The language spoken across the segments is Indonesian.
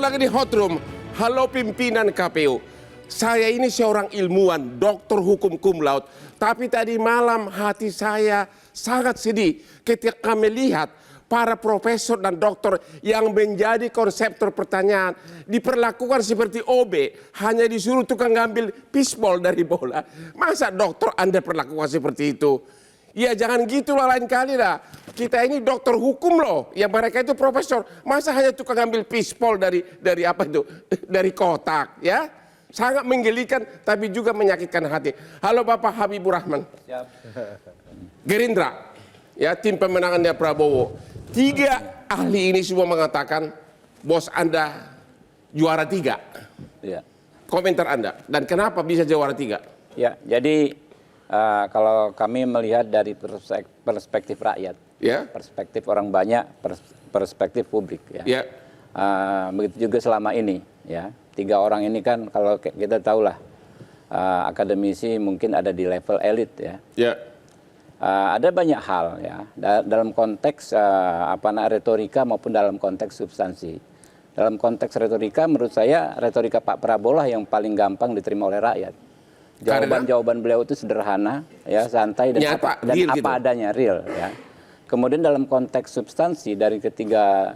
ulang di Hot Room. Halo pimpinan KPU. Saya ini seorang ilmuwan, doktor hukum cum laude. Tapi tadi malam hati saya sangat sedih ketika melihat para profesor dan doktor yang menjadi konseptor pertanyaan diperlakukan seperti OB, hanya disuruh tukang ngambil fishball dari bola. Masa dokter Anda perlakukan seperti itu? Ya jangan gitulah, lain kali lah. Kita ini dokter hukum loh, yang mereka itu profesor. Masa hanya tukang ngambil fishball dari apa itu? Dari kotak, ya? Sangat menggelikan tapi juga menyakitkan hati. Halo Bapak Habibur Rahman. Siap. Gerindra, ya tim pemenangannya Prabowo. 3 ahli ini semua mengatakan bos Anda juara 3. Ya. Komentar Anda dan kenapa bisa juara 3? Ya, jadi kalau kami melihat dari perspektif rakyat, ya, perspektif orang banyak, perspektif publik, ya. Ya. Begitu juga selama ini, ya. 3 orang ini kan kalau kita tahulah akademisi mungkin ada di level elit, ya. Ya. Ada banyak hal, ya, dalam konteks retorika maupun dalam konteks substansi. Dalam konteks retorika, menurut saya retorika Pak Prabowo lah yang paling gampang diterima oleh rakyat. Jawaban beliau itu sederhana, ya, santai dan nyata, apa gitu. Adanya, real, ya. Kemudian dalam konteks substansi dari ketiga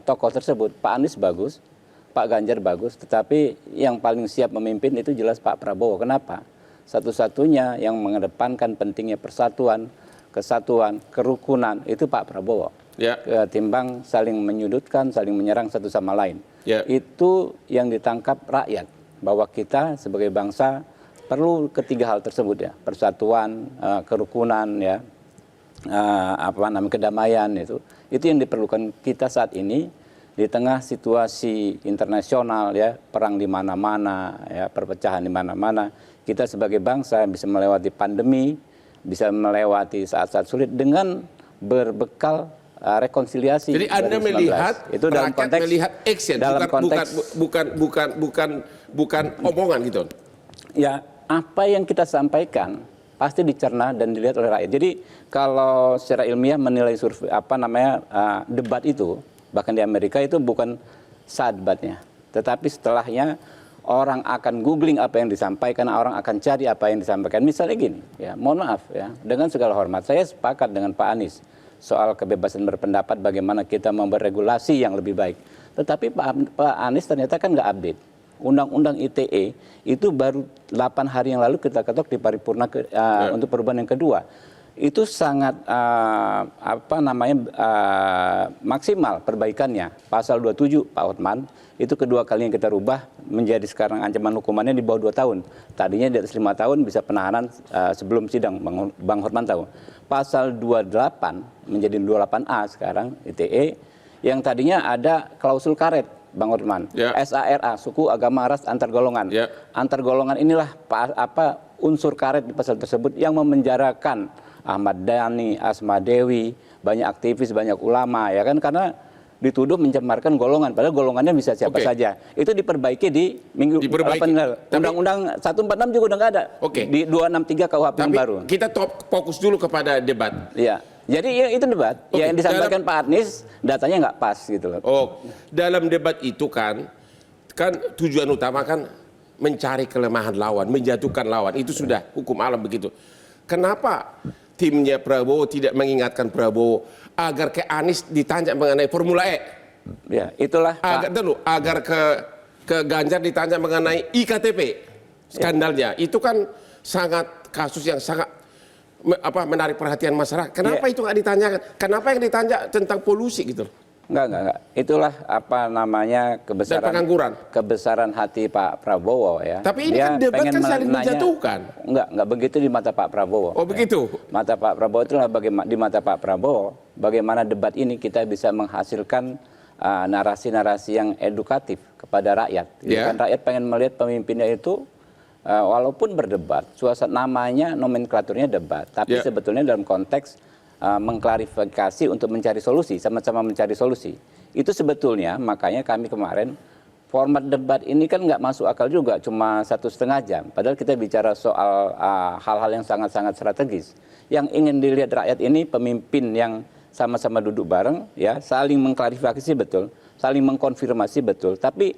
tokoh tersebut, Pak Anies bagus, Pak Ganjar bagus, tetapi yang paling siap memimpin itu jelas Pak Prabowo. Kenapa? Satu-satunya yang mengedepankan pentingnya persatuan, kesatuan, kerukunan itu Pak Prabowo. Ya. Ketimbang saling menyudutkan, saling menyerang satu sama lain. Ya. Itu yang ditangkap rakyat, bahwa kita sebagai bangsa perlu ketiga hal tersebut, ya, persatuan, kerukunan, ya, kedamaian, itu yang diperlukan kita saat ini di tengah situasi internasional, ya, perang di mana-mana, ya, perpecahan di mana-mana. Kita sebagai bangsa bisa melewati pandemi, bisa melewati saat-saat sulit dengan berbekal rekonsiliasi. Jadi Anda melihat itu dalam konteks melihat action, dalam bukan omongan gitu. Ya, apa yang kita sampaikan pasti dicerna dan dilihat oleh rakyat. Jadi kalau secara ilmiah menilai survei debat itu, bahkan di Amerika itu bukan saat debatnya, tetapi setelahnya orang akan googling apa yang disampaikan, orang akan cari apa yang disampaikan. Misalnya gini, ya, mohon maaf, ya, dengan segala hormat, saya sepakat dengan Pak Anies soal kebebasan berpendapat, bagaimana kita membuat regulasi yang lebih baik. Tetapi Pak Anies ternyata kan nggak update. Undang-undang ITE itu baru 8 hari yang lalu kita ketok di paripurna untuk perubahan yang kedua. Itu sangat maksimal perbaikannya. Pasal 27 Pak Hotman itu kedua kali yang kita rubah menjadi sekarang ancaman hukumannya di bawah 2 tahun. Tadinya di atas 5 tahun bisa penahanan sebelum sidang, Bang Hotman tahu. Pasal 28 menjadi 28A sekarang ITE yang tadinya ada klausul karet, Bang Hotman. Ya. SARA, suku, agama, ras, antar golongan. Ya. Antar golongan inilah unsur karet di pasal tersebut yang memenjarakan Ahmad Dhani, Asma Dewi, banyak aktivis, banyak ulama, ya kan, karena dituduh mencemarkan golongan, padahal golongannya bisa siapa saja. Itu diperbaiki di minggu 8 lalu. Undang-undang 146 juga udah nggak ada. Di 263 KUHP yang baru. Kita fokus dulu kepada debat. Iya. Jadi ya, itu debat. Ya, yang disampaikan Pak Anies datanya nggak pas gitu loh. Dalam debat itu kan tujuan utama kan mencari kelemahan lawan, menjatuhkan lawan. Itu sudah hukum alam begitu. Kenapa timnya Prabowo tidak mengingatkan Prabowo agar ke Anies ditanya mengenai Formula E? Ya, itulah. Agar ke Ganjar ditanya mengenai IKTP skandalnya. Ya. Itu kan sangat kasus yang sangat menarik perhatian masyarakat. Kenapa itu nggak ditanyakan? Kenapa yang ditanya tentang polusi gitu? Enggak. Itulah kebesaran hati Pak Prabowo, ya. Tapi ini kan debat kan saling menjatuhkan. Enggak begitu di mata Pak Prabowo. Oh, begitu. Ya. Mata Pak Prabowo itulah di mata Pak Prabowo bagaimana debat ini kita bisa menghasilkan narasi-narasi yang edukatif kepada rakyat. Yeah. Kan rakyat pengen melihat pemimpinnya itu walaupun berdebat, suasana namanya nomenklaturnya debat, tapi sebetulnya dalam konteks mengklarifikasi untuk mencari solusi, sama-sama mencari solusi. Itu sebetulnya makanya kami kemarin format debat ini kan nggak masuk akal juga, cuma 1,5 jam. Padahal kita bicara soal hal-hal yang sangat-sangat strategis. Yang ingin dilihat rakyat ini pemimpin yang sama-sama duduk bareng, ya, saling mengklarifikasi betul, saling mengkonfirmasi betul, tapi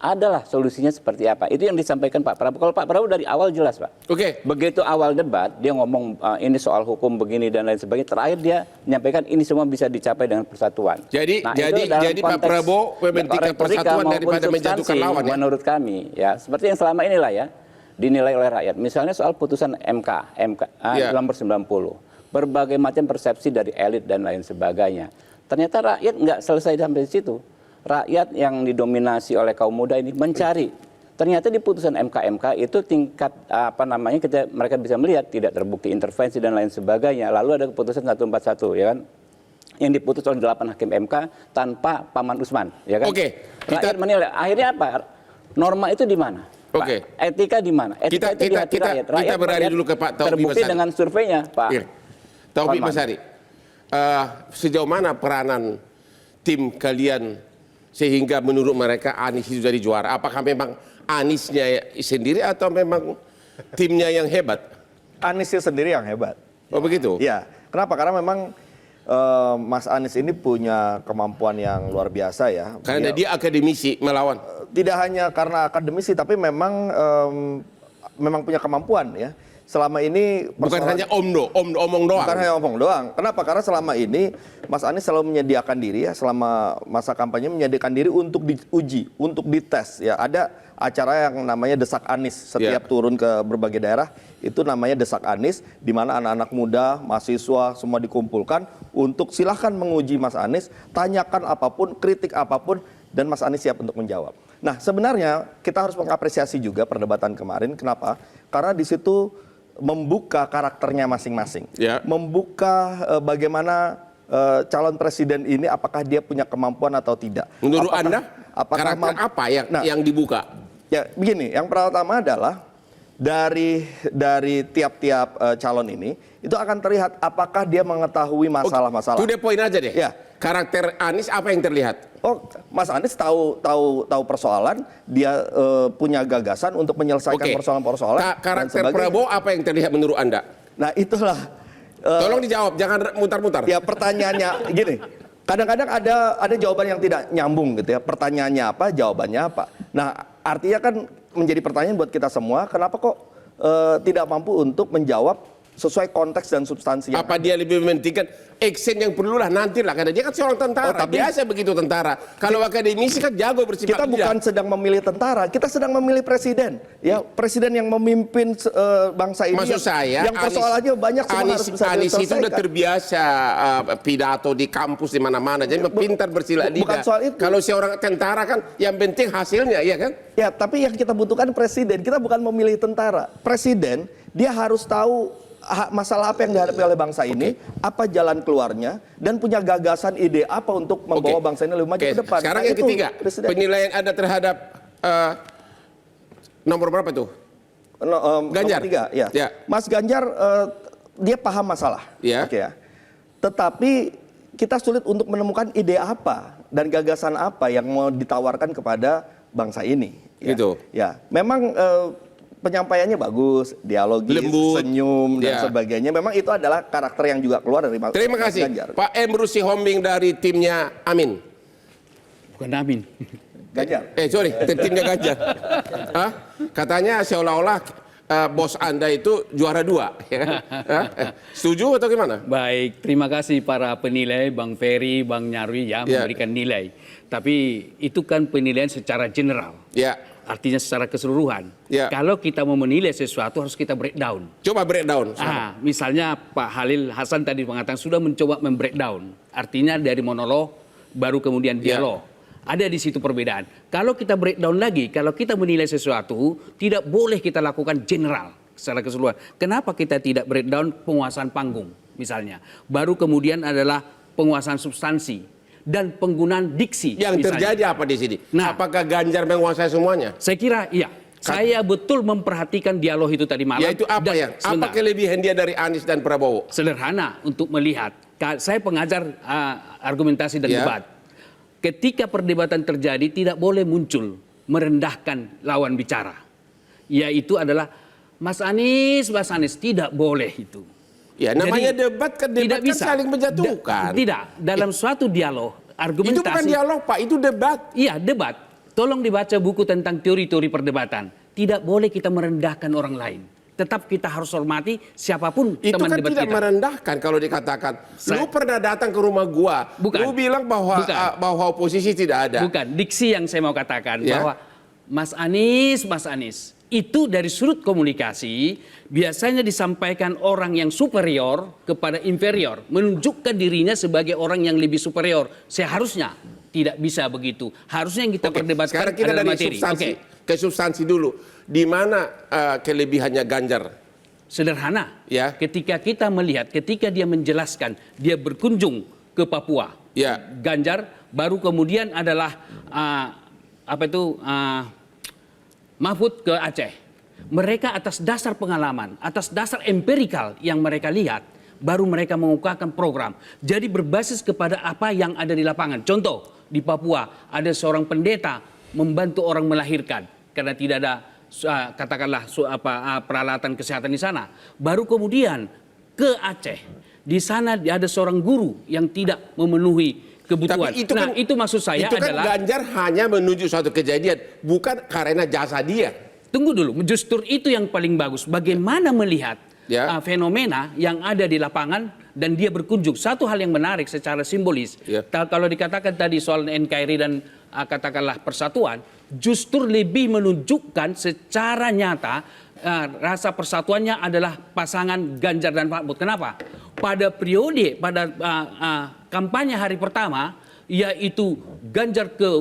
adalah solusinya seperti apa. Itu yang disampaikan Pak Prabowo. Kalau Pak Prabowo dari awal jelas, Pak. Oke. Begitu awal debat, dia ngomong ini soal hukum begini dan lain sebagainya. Terakhir dia menyampaikan ini semua bisa dicapai dengan persatuan. Jadi Nah, itu dalam Pak konteks Prabowo mementingkan retorika persatuan maupun daripada menjatuhkan substansi, lawan. Ya? Menurut kami, ya seperti yang selama inilah ya dinilai oleh rakyat. Misalnya soal putusan MK nomor 90, berbagai macam persepsi dari elit dan lain sebagainya. Ternyata rakyat nggak selesai sampai di situ. Rakyat yang didominasi oleh kaum muda ini mencari. Ternyata di putusan MK itu tingkat mereka bisa melihat tidak terbukti intervensi dan lain sebagainya. Lalu ada keputusan 141 ya kan, yang diputus oleh 8 hakim MK tanpa Paman Usman, ya kan? Oke, Rakyat menilai. Akhirnya apa? Norma itu di mana? Pak? Oke. Etika di mana? Etika itu di hati rakyat. Kita beralih dulu ke Pak Taufiq terbukti Basari. dengan surveinya, Pak. Taufiq Parman. Basari, sejauh mana peranan tim kalian sehingga menurut mereka Anies itu jadi juara? Apakah memang Aniesnya sendiri atau memang timnya yang hebat? Aniesnya sendiri yang hebat. Oh begitu? Ya, kenapa? Karena memang Mas Anies ini punya kemampuan yang luar biasa ya. Karena dia akademisi melawan. Tidak hanya karena akademisi, tapi memang punya kemampuan ya. Selama ini Bukan hanya omong doang. Bukan hanya omong doang. Kenapa? Karena selama ini Mas Anies selalu menyediakan diri ya, selama masa kampanye menyediakan diri untuk diuji, untuk dites ya. Ada acara yang namanya Desak Anies, setiap turun ke berbagai daerah itu namanya Desak Anies, di mana anak-anak muda, mahasiswa semua dikumpulkan untuk silahkan menguji Mas Anies, tanyakan apapun, kritik apapun, dan Mas Anies siap untuk menjawab. Nah, sebenarnya kita harus mengapresiasi juga perdebatan kemarin. Kenapa? Karena di situ membuka karakternya masing-masing, membuka bagaimana calon presiden ini apakah dia punya kemampuan atau tidak. Menurut Anda, karakter apa yang dibuka? Ya, begini, yang pertama adalah dari tiap-tiap calon ini itu akan terlihat apakah dia mengetahui masalah-masalah. To the point aja deh. Ya. Karakter Anies apa yang terlihat? Oh, Mas Anies tahu persoalan, dia punya gagasan untuk menyelesaikan persoalan-persoalan. Karakter Prabowo apa yang terlihat menurut Anda? Nah, itulah. Tolong dijawab, jangan mutar-mutar. Ya, pertanyaannya gini. Kadang-kadang ada jawaban yang tidak nyambung gitu ya. Pertanyaannya apa, jawabannya apa. Nah, artinya kan menjadi pertanyaan buat kita semua, kenapa kok tidak mampu untuk menjawab sesuai konteks dan substansi. Apa dia lebih mementingkan action yang perlulah nantilah, karena dia kan seorang tentara. Tapi biasa begitu tentara. Kalau akademisi kan jago bersifat. Kita bukan sedang memilih tentara, kita sedang memilih presiden. Ya, presiden yang memimpin bangsa ini. Maksud saya, yang persoalannya banyak, semua harus bisa Anies itu diselesaikan. udah terbiasa pidato di kampus di mana-mana, jadi pintar bersilat lidah. Bukan soal itu. Kalau seorang tentara kan yang penting hasilnya, iya kan? Ya, tapi yang kita butuhkan presiden. Kita bukan memilih tentara. Presiden dia harus tahu masalah apa yang dihadapi oleh bangsa ini, apa jalan keluarnya, dan punya gagasan ide apa untuk membawa bangsa ini lebih maju ke depan. Sekarang Nah, yang ketiga, presiden. penilaian Anda terhadap nomor berapa tuh? Ganjar. Nomor 3, ya. Mas Ganjar dia paham masalah, oke ya. Tetapi kita sulit untuk menemukan ide apa dan gagasan apa yang mau ditawarkan kepada bangsa ini. Ya. Gitu. Ya, memang penyampaiannya bagus, dialogis, lembut, senyum dan sebagainya. Memang itu adalah karakter yang juga keluar dari Mas Terima kasih. Ganjar. Pak Emru Sihombing dari timnya Amin. Bukan Amin. Ganjar. Sorry, timnya Ganjar. Katanya seolah-olah bos Anda itu juara 2. Setuju atau gimana? Baik, terima kasih para penilai, Bang Ferry, Bang Nyarwi memberikan nilai. Tapi itu kan penilaian secara general. Ya. Artinya secara keseluruhan. Ya. Kalau kita mau menilai sesuatu harus kita breakdown. Coba breakdown. Misalnya Pak Halil Hasan tadi mengatakan sudah mencoba membreakdown. Artinya dari monolog baru kemudian dialog. Ada di situ perbedaan. Kalau kita breakdown lagi, kalau kita menilai sesuatu tidak boleh kita lakukan general secara keseluruhan. Kenapa kita tidak breakdown penguasaan panggung misalnya? Baru kemudian adalah penguasaan substansi dan penggunaan diksi. Yang misalnya. terjadi apa di sini? Nah, apakah Ganjar menguasai semuanya? Saya kira iya. Saya betul memperhatikan dialog itu tadi malam. Yaitu apa ya? Apa kelebihan dia dari Anies dan Prabowo? Sederhana untuk melihat. Saya pengajar argumentasi dan debat. Ketika perdebatan terjadi tidak boleh muncul merendahkan lawan bicara. Yaitu adalah Mas Anies, tidak boleh itu. Ya, namanya Jadi, debat kan tidak kan bisa. saling menjatuhkan. Tidak, dalam suatu dialog, argumentasi. Itu bukan dialog, Pak, itu debat. Iya, debat. Tolong dibaca buku tentang teori-teori perdebatan. Tidak boleh kita merendahkan orang lain. Tetap kita harus hormati siapapun Itu teman kan debat tidak kita. merendahkan kalau dikatakan. Lu pernah datang ke rumah gua, Bukan. lu bilang bahwa Bukan. bahwa oposisi tidak ada. Bukan, diksi yang saya mau katakan Ya. bahwa Mas Anies, itu dari sudut komunikasi biasanya disampaikan orang yang superior kepada inferior, menunjukkan dirinya sebagai orang yang lebih superior. Seharusnya tidak bisa begitu. Harusnya yang kita Oke, perdebatkan sekarang kita adalah dari materi. substansi Oke. ke substansi dulu. Di mana kelebihannya Ganjar? Sederhana. Ya. Ketika kita melihat, ketika dia menjelaskan, dia berkunjung ke Papua. Ya. Ganjar, baru kemudian adalah Mahfud ke Aceh. Mereka atas dasar pengalaman, atas dasar empirikal yang mereka lihat, baru mereka mengungkapkan program. Jadi berbasis kepada apa yang ada di lapangan. Contoh, di Papua ada seorang pendeta membantu orang melahirkan karena tidak ada katakanlah peralatan kesehatan di sana. Baru kemudian ke Aceh. Di sana ada seorang guru yang tidak memenuhi kebutuhan. Tapi itu nah, kan, itu maksud saya itu kan adalah Ganjar hanya menuju suatu kejadian, bukan karena jasa dia. tunggu dulu, justru itu yang paling bagus. Bagaimana melihat Ya. fenomena yang ada di lapangan dan dia berkunjung. Satu hal yang menarik secara simbolis. Ya. Kalau dikatakan tadi soal NKRI dan katakanlah persatuan, justru lebih menunjukkan secara nyata rasa persatuannya adalah pasangan Ganjar dan Mahfud. Kenapa? Pada periode, pada kampanye hari pertama, yaitu Ganjar ke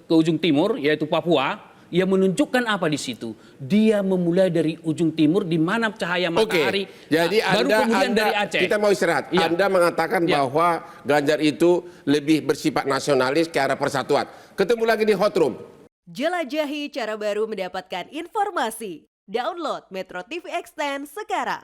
ujung timur, yaitu Papua, ia menunjukkan apa di situ? Dia memulai dari ujung timur di mana cahaya matahari. Jadi baru kemudian dari Aceh. kita mau istirahat. Ya. Anda mengatakan Ya. bahwa Ganjar itu lebih bersifat nasionalis ke arah persatuan. Ketemu lagi di Hot Room. Jelajahi cara baru mendapatkan informasi. Download Metro TV Extend sekarang.